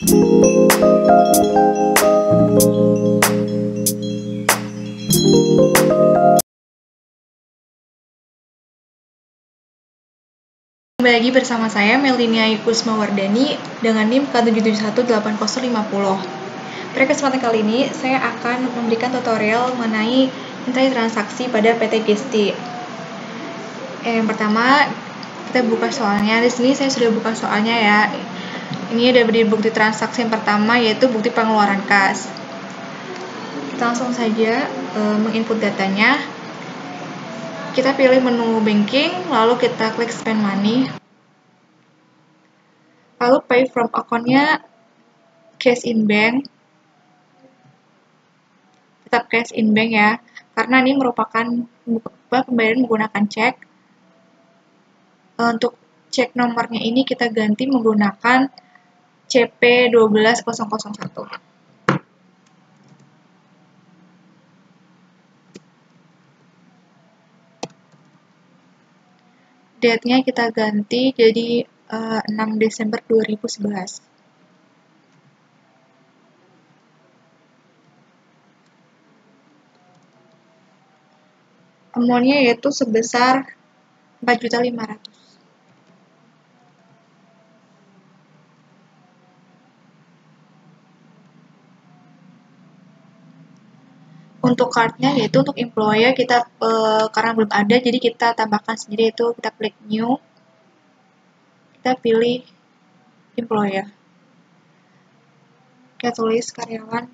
Kembali lagi bersama saya Melinia Kusmawardani dengan NIM K771850. Pada kesempatan kali ini saya akan memberikan tutorial mengenai intai transaksi pada PT Gisti. Yang pertama kita buka soalnya. Di sini saya sudah buka soalnya ya. Ini ada di bukti transaksi yang pertama yaitu bukti pengeluaran kas. Kita langsung saja menginput datanya. Kita pilih menu banking, lalu kita klik spend money. Lalu pay from account-nya cash in bank. Tetap cash in bank ya, karena ini merupakan pembayaran menggunakan cek. Untuk cek nomornya ini kita ganti menggunakan CP12001. Date-nya kita ganti jadi 6 Desember 2011. Amount-nya yaitu sebesar 4.500.000. Untuk card-nya yaitu untuk employer kita karena belum ada jadi kita tambahkan sendiri, itu kita klik new, kita pilih employer, kita tulis karyawan.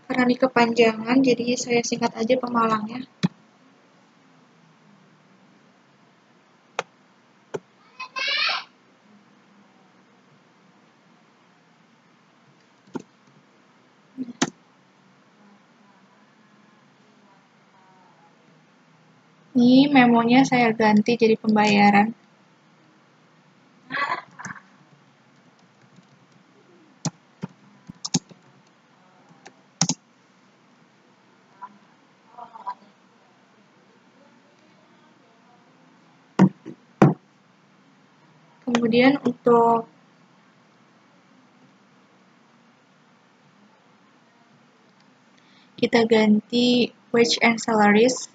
Karena ini kepanjangan, jadi saya singkat aja pemalangnya. Ini memonya saya ganti jadi pembayaran. Kemudian untuk kita ganti wage and salaries.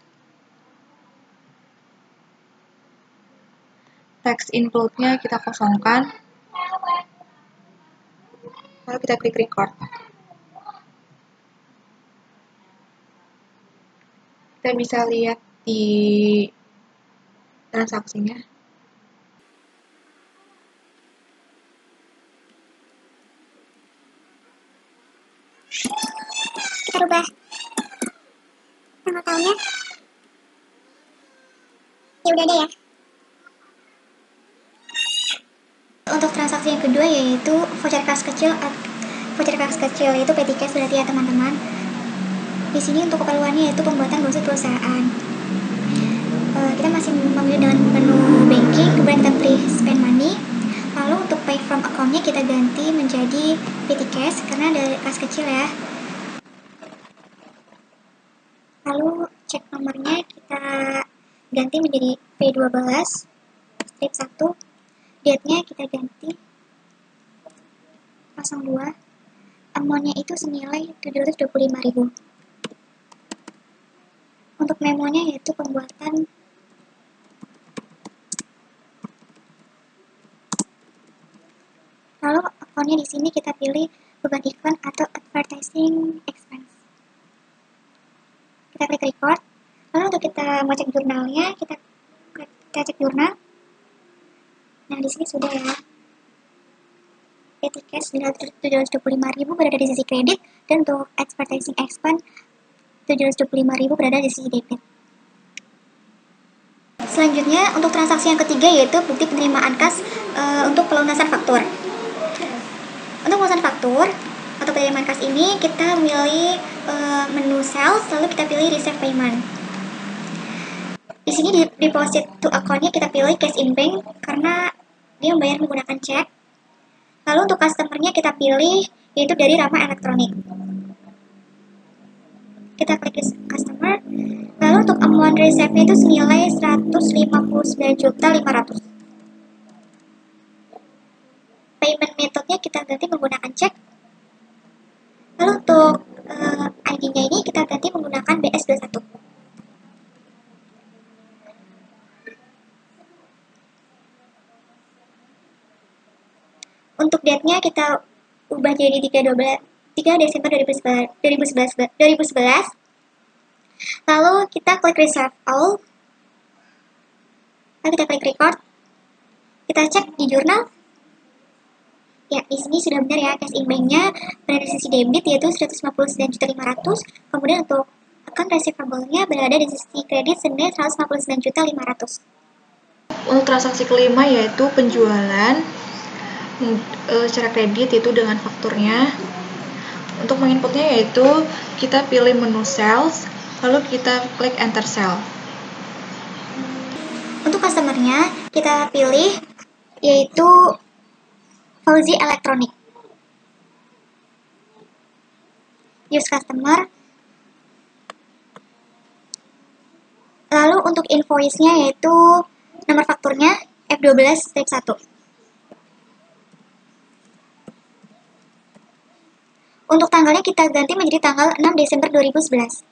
Text include-nya kita kosongkan. Lalu kita klik record. Kita bisa lihat di transaksinya. Kita rubah tanggal tahunnya. Ya udah ada ya. Untuk transaksi yang kedua yaitu voucher kas kecil. Voucher kas kecil itu petty cash berarti ya teman-teman. Di sini untuk keperluannya yaitu pembuatan brosur perusahaan. Kita masih memilih dengan menu banking, kemudian kita pilih spend money. Lalu untuk pay from account-nya kita ganti menjadi petty cash karena ada kas kecil ya. Lalu cek nomornya kita ganti menjadi P12 strip 1. Date-nya kita ganti 02. Amount-nya itu senilai 725.000. Untuk memonya yaitu pembuatan lalu account-nya di sini kita pilih beban iklan atau advertising expense. Kita klik record. Lalu untuk kita mau cek jurnalnya, kita cek jurnal. Nah, di sini sudah ya. Petty cash 725.000 berada di sisi kredit dan untuk advertising expense 725.000 berada di sisi debit. Selanjutnya untuk transaksi yang ketiga yaitu bukti penerimaan kas untuk pelunasan faktur. mengatur atau pada markas ini kita milih menu sales, lalu kita pilih receive payment. Di sini di deposit to account-nya kita pilih cash in bank karena dia membayar menggunakan cek. Lalu untuk customer-nya kita pilih yaitu dari Rama Elektronik. Kita klik customer. Lalu untuk amount receive-nya itu senilai 159.500.000. Payment method-nya kita ganti menggunakan cek. Lalu untuk ID-nya ini kita ganti menggunakan BS21. Untuk date-nya kita ubah jadi 3 Desember 2011. Lalu kita klik reserve all. Lalu kita klik record. Kita cek di jurnal. Ya, di sini sudah benar ya, cash in bank-nya berada di sisi debit yaitu 159.500.000. Kemudian untuk account receivable-nya berada di sisi kredit senilai 159.500.000. Untuk transaksi kelima yaitu penjualan secara kredit itu dengan fakturnya. Untuk menginputnya yaitu kita pilih menu sales, lalu kita klik enter sale. Untuk customer-nya kita pilih yaitu Fauzi Elektronik. Use customer. Lalu untuk invoice-nya yaitu nomor fakturnya F12-1. Untuk tanggalnya kita ganti menjadi tanggal 6 Desember 2011.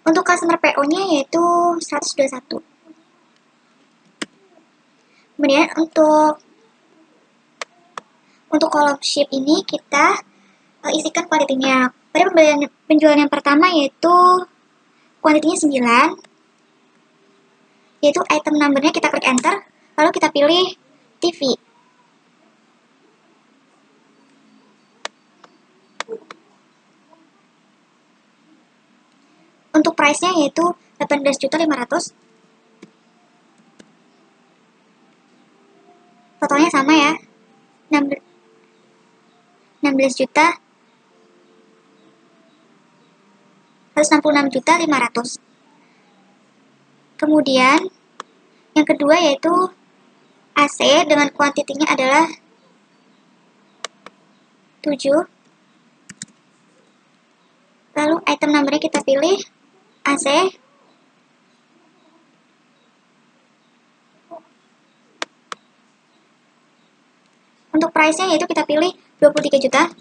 Untuk customer PO-nya yaitu 121. Kemudian untuk kolom ship ini kita isikan kuantitinya. Pada penjualan yang pertama yaitu kuantitinya 9, yaitu item number-nya kita klik enter, lalu kita pilih TV. Untuk price-nya yaitu 18.500.000. Totalnya sama ya, 16.166.500.000. Kemudian yang kedua yaitu AC dengan kuantitinya adalah 7. Lalu item number-nya kita pilih AC. Untuk price-nya yaitu kita pilih 23 juta.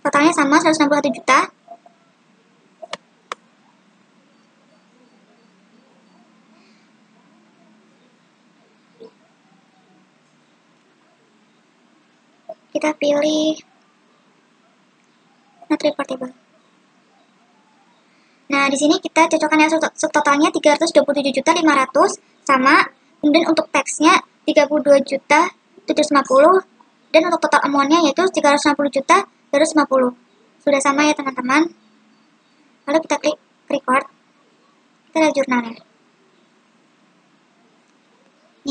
Totalnya sama 161 juta. Kita pilih not reportable. Nah, di sini kita cocokkan ya subtotalnya 327.500.000 sama. Kemudian untuk tax-nya 32.750 dan untuk total amount-nya yaitu 360.250. Sudah sama ya teman-teman. Lalu kita klik record. Kita lihat jurnalnya.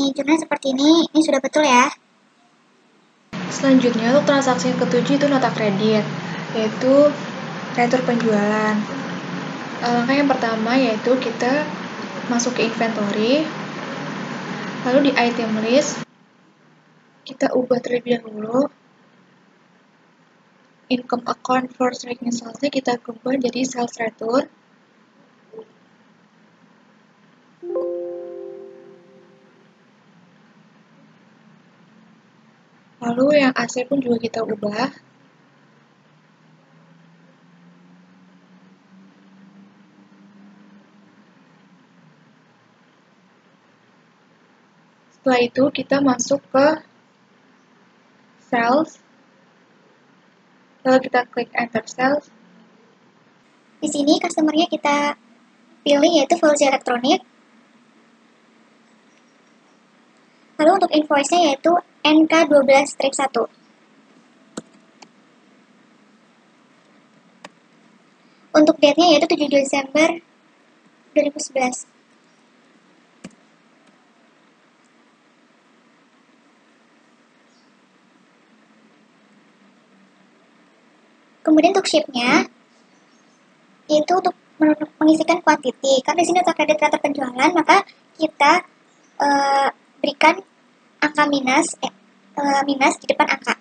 Nih, jurnalnya seperti ini. Ini sudah betul ya. Selanjutnya untuk transaksi yang ketujuh itu nota kredit, yaitu retur penjualan. Langkah yang pertama yaitu kita masuk ke inventory, lalu di item list kita ubah terlebih dahulu income account first reconcile-nya kita ubah jadi sales retur. Lalu yang AC pun juga kita ubah. Setelah itu kita masuk ke sales. Lalu kita klik enter sales. Di sini customer-nya kita pilih yaitu Fauzi Elektronik. Lalu untuk invoice-nya yaitu NK12-1. Untuk date-nya yaitu 7 Desember 2011. Kemudian untuk shape-nya itu untuk mengisikan quantity. Karena di sini untuk kredit penjualan, maka kita berikan angka minus di depan angka.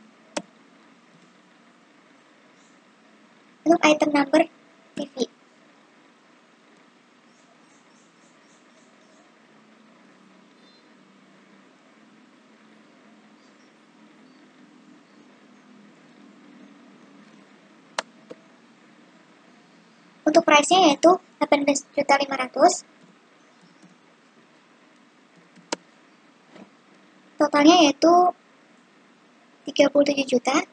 Untuk item number TV. Untuk price-nya yaitu 18.500.000. Totalnya yaitu 37 juta.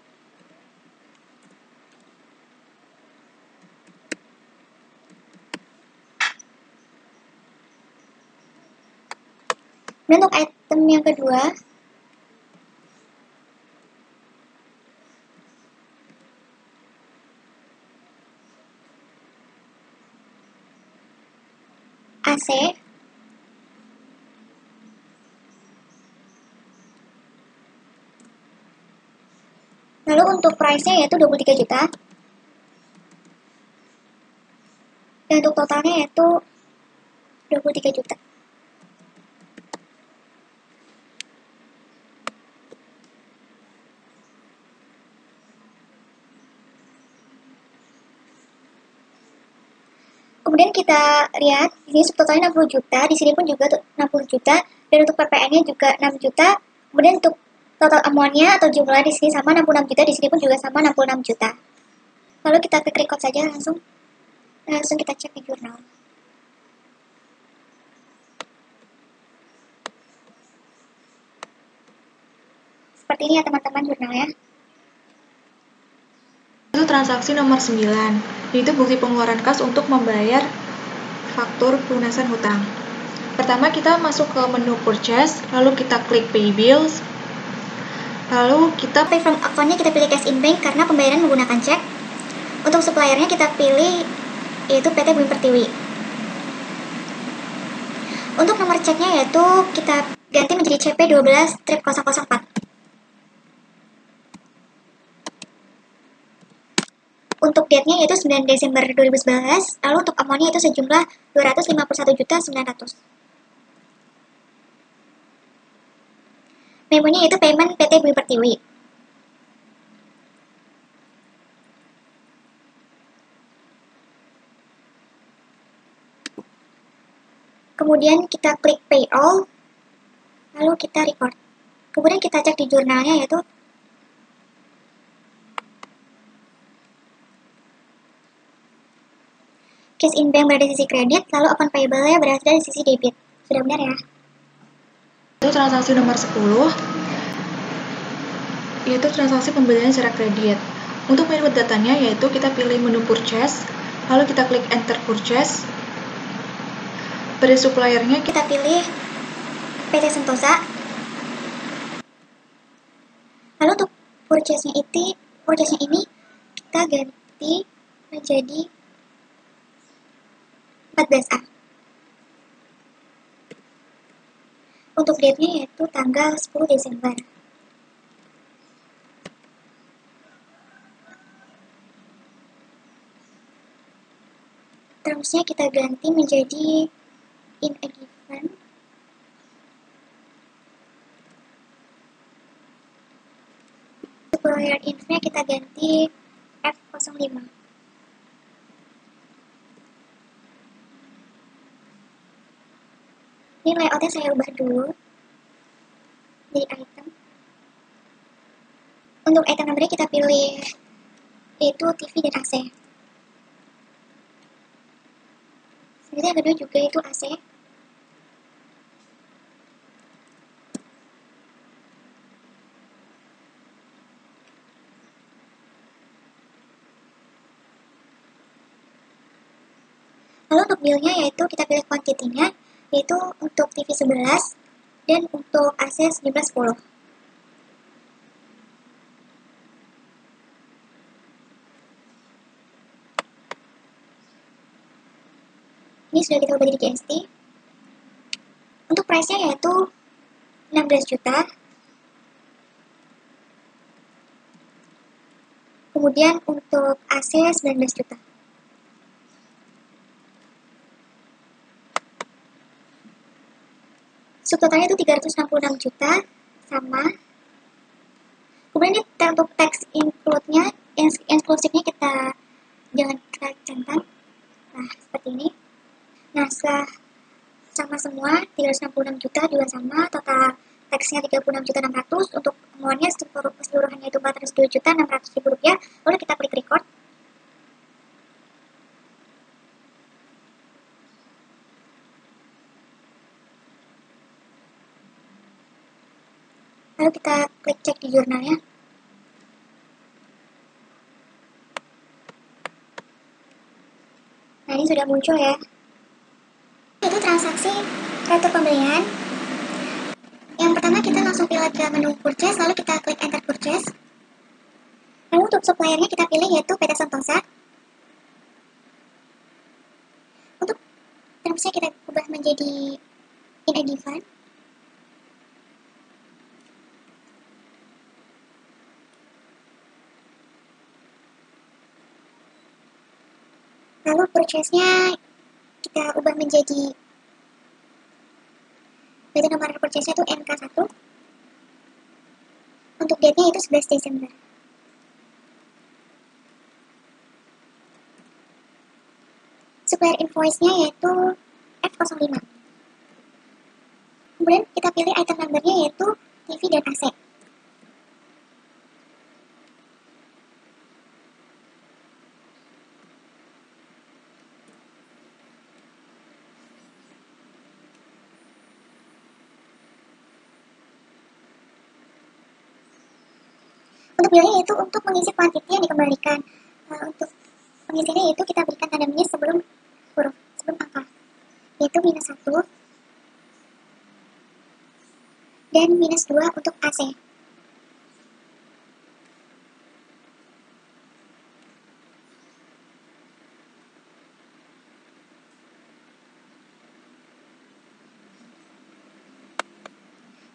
Dan untuk item yang kedua, AC. Lalu untuk price-nya yaitu 23 juta. Dan untuk totalnya yaitu 23 juta. Kemudian kita lihat, di sini subtotalnya 60 juta, di sini pun juga 60 juta, dan untuk PPN-nya juga 6 juta. Kemudian untuk total amount-nya atau jumlah di sini sama 66 juta, di sini pun juga sama 66 juta. Lalu kita klik record saja langsung kita cek di jurnal. Seperti ini ya teman-teman jurnalnya. Itu transaksi nomor 9, yaitu bukti pengeluaran kas untuk membayar faktur pelunasan hutang. Pertama kita masuk ke menu purchase, lalu kita klik pay bills, lalu kita Pay from account-nya kita pilih cash in bank karena pembayaran menggunakan cek. Untuk supplier-nya kita pilih yaitu PT Bumi Pertiwi. Untuk nomor ceknya yaitu kita ganti menjadi CP12-004. Untuk date-nya yaitu 9 Desember 2011, lalu untuk amount-nya itu sejumlah 251.900.000. Memonya itu payment PT Bumi Pertiwi. Kemudian kita klik pay all, lalu kita record. Kemudian kita cek di jurnalnya yaitu cash in bank berada di sisi kredit, lalu account payable-nya berada di sisi debit. Sudah benar ya? itu transaksi nomor 10, yaitu transaksi pembelian secara kredit. Untuk input datanya yaitu kita pilih menu purchase, lalu kita klik enter purchase. Pada suppliernya Kita pilih PT Sentosa. Lalu untuk purchase-nya ini kita ganti menjadi 14A. Untuk date-nya yaitu tanggal 10 Desember. Terusnya kita ganti menjadi in a given. Supplier inf-nya kita ganti F05. Ini layoutnya saya ubah dulu jadi item. Untuk item number kita pilih yaitu TV dan AC. Selanjutnya yang kedua juga itu AC. Lalu untuk bill-nya yaitu kita pilih quantity-nya yaitu untuk TV 11 dan untuk AC sejumlah 10. Ini sudah kita ubah jadi GST. Untuk price-nya yaitu 16 juta. Kemudian untuk AC 19 juta. Subtotalnya itu 366 juta sama. Kemudian untuk tax include-nya, eksklusifnya kita jangan kita centang. Nah, seperti ini. Nah, setelah sama semua 366 juta juga sama, total tax-nya 36.600, untuk amount-nya keseluruhannya itu 402.600.000 rupiah. Lalu kita klik record. Lalu kita klik cek di jurnalnya. Nah, ini sudah muncul ya. Itu transaksi retur pembelian. Yang pertama kita langsung pilih ke menu purchase, lalu kita klik enter purchase. Lalu untuk suppliernya kita pilih yaitu PT Sentosa. Untuk termsnya kita ubah menjadi in advance. Lalu purchase-nya kita ubah menjadi, berarti nomor purchase-nya itu MK1. Untuk date-nya itu 11 Desember. Supplier invoice-nya yaitu F05. Kemudian kita pilih item number-nya yaitu TV dan AC. Untuk biaya itu untuk mengisi kuantiti yang dikembalikan. Untuk pengisiannya itu kita berikan tanda minus sebelum huruf, sebelum angka, yaitu -1 dan -2 untuk AC.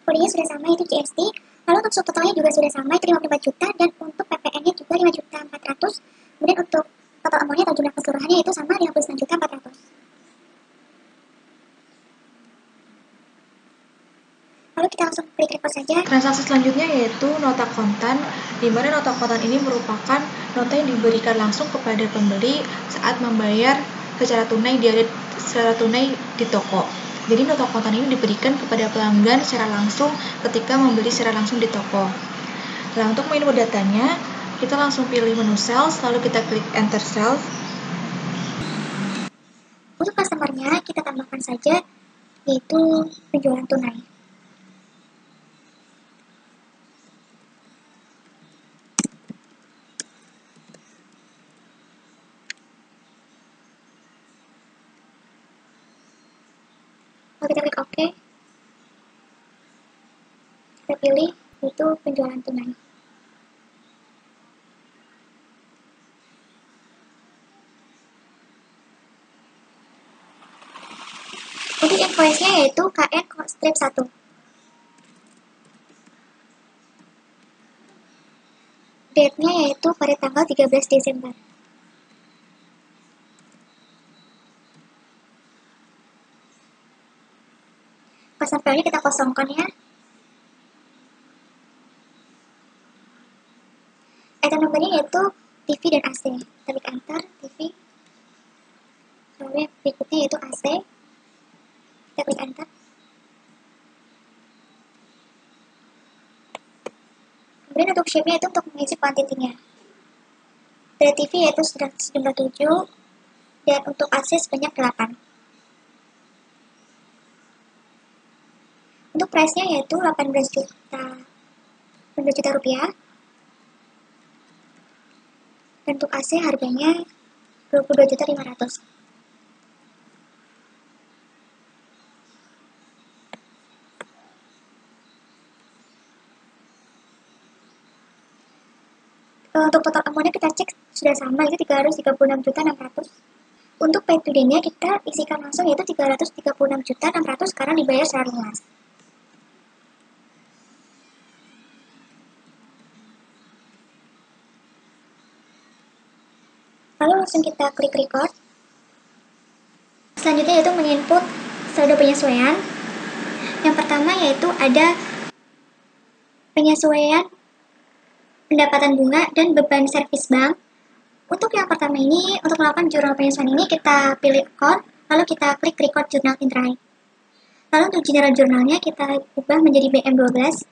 Kodenya sudah sama, itu GST. Lalu untuk subtotalnya juga sudah sama, itu 54 juta, dan untuk PPN-nya juga 5.400.000. Kemudian untuk total amount-nya atau jumlah keseluruhannya itu sama, 59.400.000. Lalu kita langsung klik record saja. Transaksi selanjutnya yaitu nota kontan, di mana nota kontan ini merupakan nota yang diberikan langsung kepada pembeli saat membayar secara tunai di toko. Jadi nota kontan ini diberikan kepada pelanggan secara langsung ketika membeli secara langsung di toko. Nah, untuk input datanya, kita langsung pilih menu sales, lalu kita klik enter sales. Untuk customer-nya kita tambahkan saja yaitu penjualan tunai. Lalu kita klik OK. Kita pilih itu penjualan tunai. Untuk invoice-nya yaitu KN strip 1. Date-nya yaitu pada tanggal 13 Desember. Pasang filenya kita kosongkan ya. Item number-nya yaitu TV dan AC. Kita klik enter, TV. Lalu berikutnya yaitu AC. Kita klik enter. Kemudian untuk shape-nya itu untuk mengisi kuantitinya. Dari TV yaitu sejumlah 7, dan untuk AC sebanyak 8. Untuk price-nya yaitu 18 juta rupiah. Dan untuk AC harganya 22.500.000. Untuk total amount-nya kita cek sudah sama, itu 336.600.000. Untuk pay to day-nya kita isikan langsung yaitu 336.600.000 karena dibayar secara lunas. Lalu langsung kita klik record. Selanjutnya yaitu menginput saldo penyesuaian. Yang pertama yaitu ada penyesuaian pendapatan bunga dan beban servis bank. Untuk yang pertama ini, untuk melakukan jurnal penyesuaian ini kita pilih account, lalu kita klik record journal entry. Lalu untuk general jurnalnya kita ubah menjadi BM12.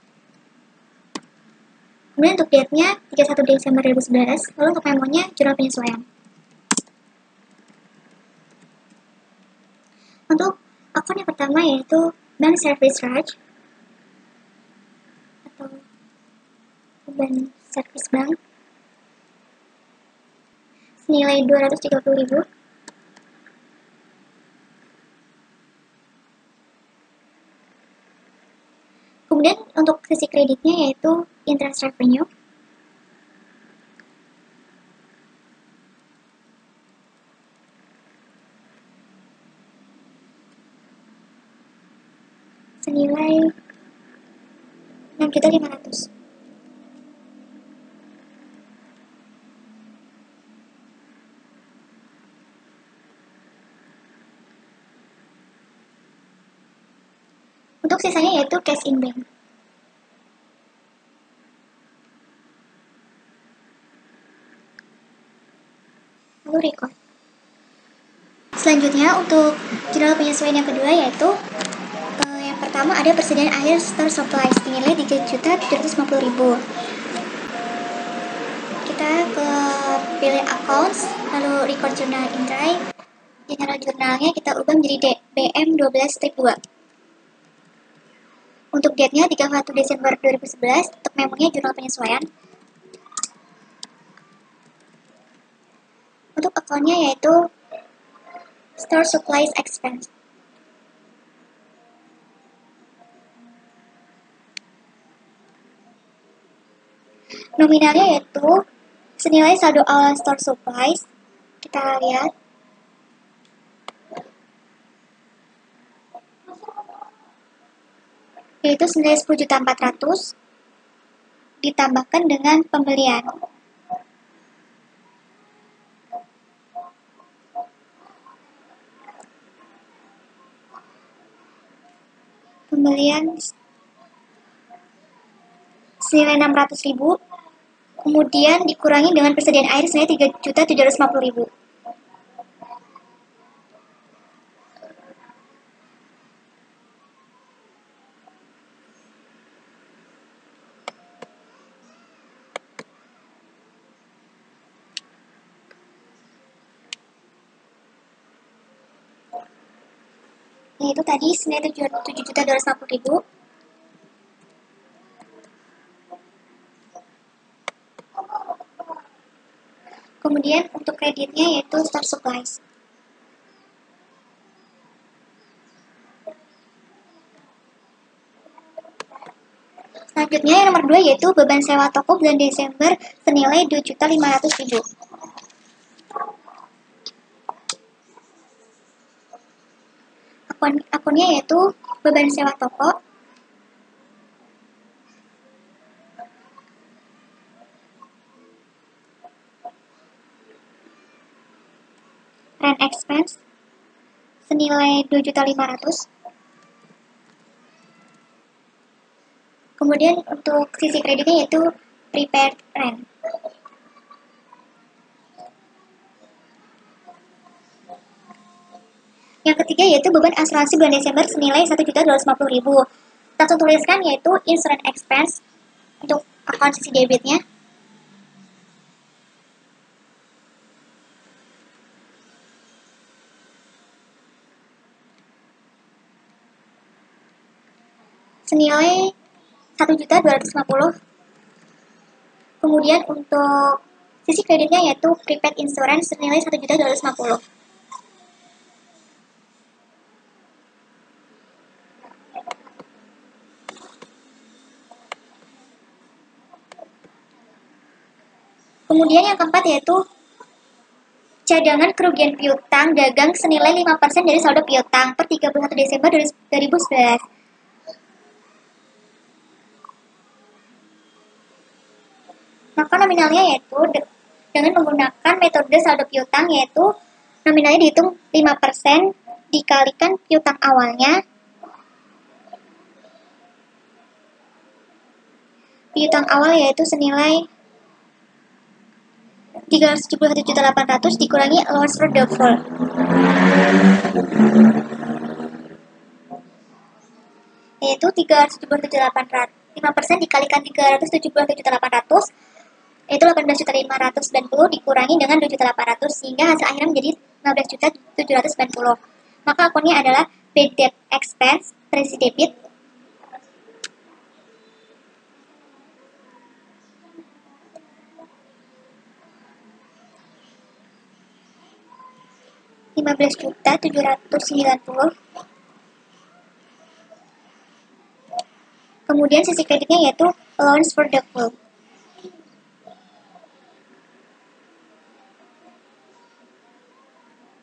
Kemudian untuk date-nya 31 Desember 2011, lalu untuk memonya jurnal penyesuaian. Untuk akun yang pertama yaitu Bank Service Charge atau beban service bank senilai 230.000. Kemudian untuk sisi kreditnya yaitu interest revenue. Senilai 6.500.000. Untuk sisanya yaitu cash in bank. Lalu record. Selanjutnya untuk jurnal penyesuaian yang kedua yaitu yang pertama ada persediaan air store supplies senilai 3.750.000. Kita ke pilih accounts, lalu record journal entry. General jurnalnya kita ubah menjadi BM12-2. Untuk date-nya 31 Desember 2011, untuk memonya jurnal penyesuaian. Untuk akunnya yaitu Store Supplies Expense. Nominalnya yaitu senilai saldo awal Store Supplies. Kita lihat. Yaitu senilai 10.400.000 ditambahkan dengan pembelian. Pembelian senilai 600.000, kemudian dikurangi dengan persediaan air senilai 3.750.000. Yaitu tadi senilai 7.250.000. Kemudian untuk kreditnya yaitu Store Supplies. Selanjutnya yang nomor 2 yaitu beban sewa toko bulan Desember senilai 2.500.000. Akunnya yaitu beban sewa toko. Rent expense senilai 2.500.000. Kemudian untuk sisi kreditnya yaitu prepaid rent. Yang ketiga yaitu beban asuransi bulan Desember senilai 1.250.000. Langsung tuliskan yaitu insurance expense untuk akun sisi debitnya. Senilai 1.250.000. Kemudian untuk sisi kreditnya yaitu prepaid insurance senilai 1.250.000. Kemudian yang keempat yaitu cadangan kerugian piutang dagang senilai 5% dari saldo piutang per 31 Desember 2011. Maka nominalnya yaitu dengan menggunakan metode saldo piutang, yaitu nominalnya dihitung 5% dikalikan piutang awalnya. Piutang awal yaitu senilai 371.800.000 dikurangi allowance for default. Yaitu 377.800. 5% dikalikan 377.800 yaitu 18.590 dikurangi dengan 2.800 sehingga hasil akhirnya menjadi 15.790. Maka akunnya adalah bad debt expense terisi debit Rp15.790. Kemudian sisi kreditnya yaitu allowance for default.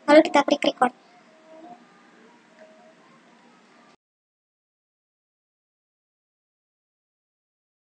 Lalu kita klik record.